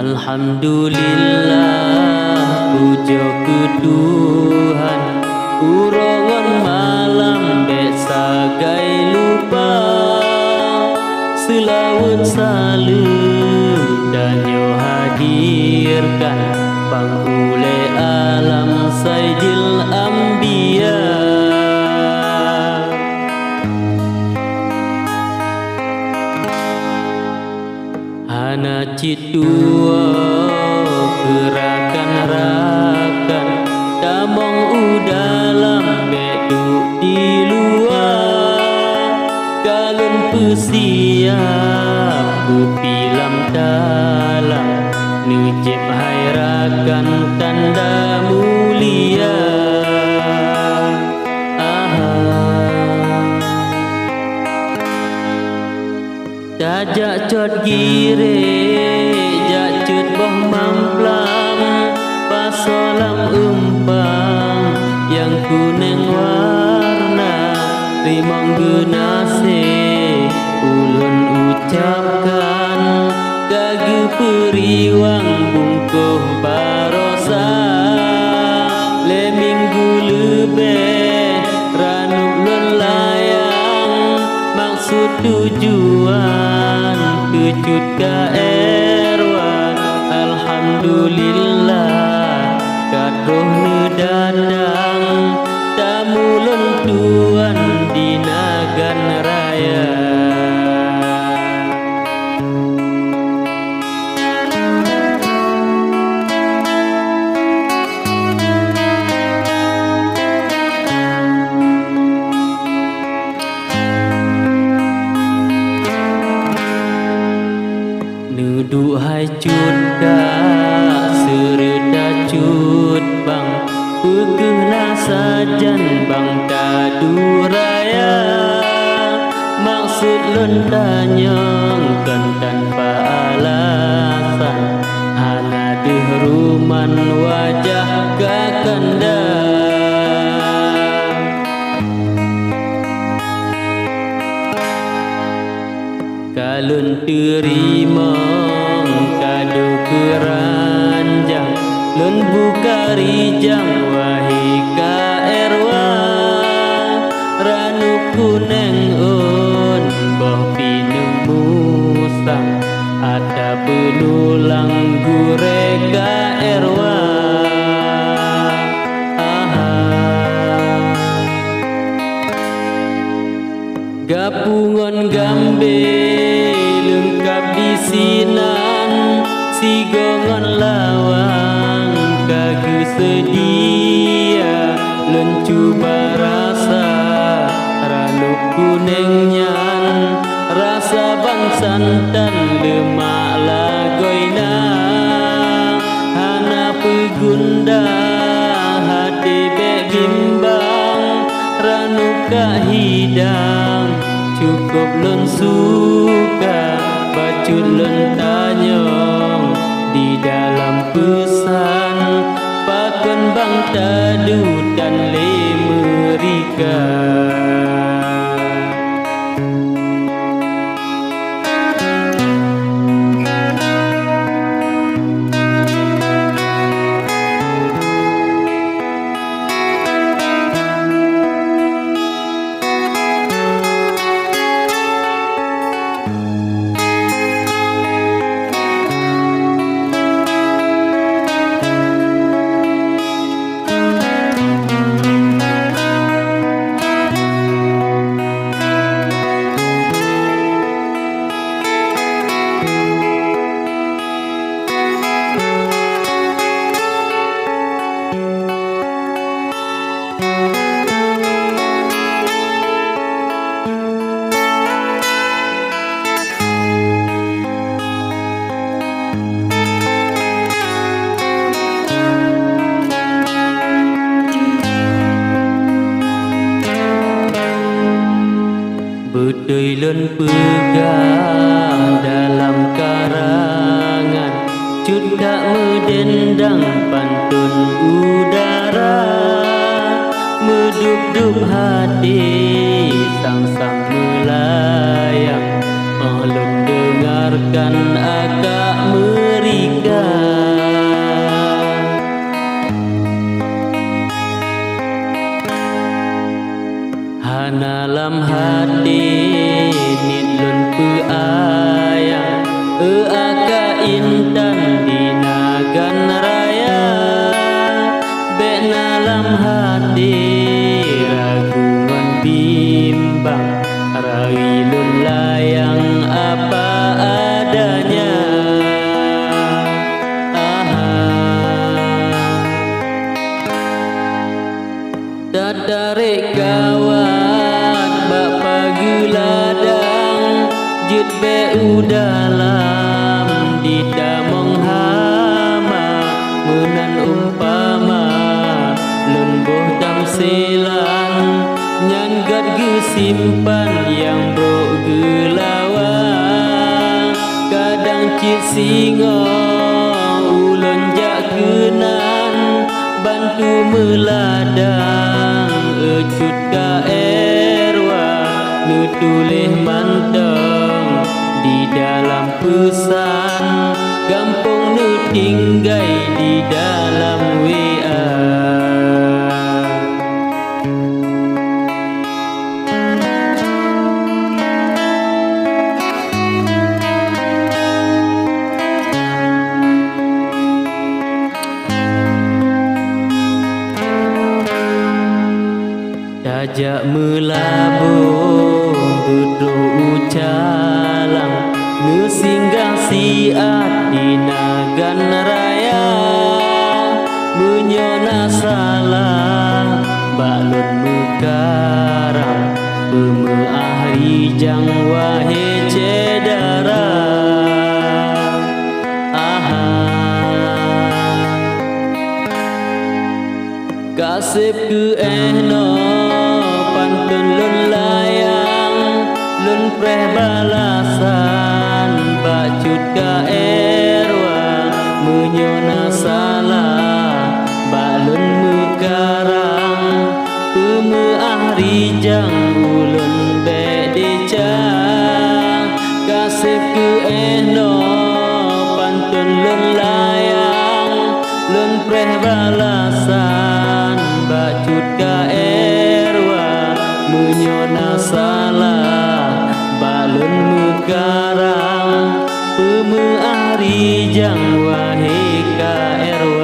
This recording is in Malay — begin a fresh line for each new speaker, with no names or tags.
Alhamdulillah, puja ke Tuhan, urongan malam bek sagai lupa. Selawat salam dan yo hadirkan pangule alam Sayyidil Anbiya. Hana citua gerakan rakan damong udalam beduk di luar. Galun pesiap kupilam dalam nujem hairakan tanda mulia. Jajak cot gire, jak cut boh mamplam, pasolam umpang yang kuning warna, rimong genase, ulun ucapkan, gagu periwang bungkuh barosa, le minggu lebih, ranub lun layang, maksud tujuan kecut ka erwan. Alhamdulillah kadroh nedadang tamu lentuan di Nagan Raya. Nudu hai cut ka sereda cut bang, pegehlah sajan bang kadu raya. Maksud lon tanyongkan tanpa alasan, hana dehruman wajah kakanda. Kalun terima kado keranjang, lun buka rijang wahai ka erwan. Ranu kuneng un boh pinung musang, ada penulang gure ka erwan. Gapungon gambe lengkap di sinan, sigongon lawang kagu sedia, lencuba rasa ranuk kuning nyan, rasa bang santan lemak lagoina. Hana pegunda hati bek bimbang, ranuk ka hidang cukup lun suka, bacut lun tanyong di dalam pesan, pakon bang tadu dan le merika. Betul lun pegang dalam karangan, cut tak medendang pantun udara, medup-dup hati sang-sang melayang. Oh lun dengarkan agak merika. Hanalam hati nit lun peayang, aka intan di nagan raya. Benalam hati ragungan bimbang, rawi lun layang apa adanya. Tatarik kawan bapa geladang, jut be udalam di damong hama. Menan umpama lun boh dam selan, nyan gad gesimpan yang bro gelawang. Kadang cit singo ulun jak kenan, bantu meladang ecut ka erwa, nutulih manteng di dalam pesan, gampang nutinggai di dalam WA. Dajak melabung duduk ucalang, ngesinggah siat di nagan raya. Menyona salah balun mekarang, pemeahri jang wahe cedara. Kasep ke ehno pantun lun layang, lun preh balasan bacut ka erwa. Menyona salah balun mekarang, pemeahri jang ulun bedecang. Kasep ke ehno pantun lun layang, lun preh balasan bacut ka erwa. Menyona salah balun mekarang, pemeahri jang wahe ka erwa.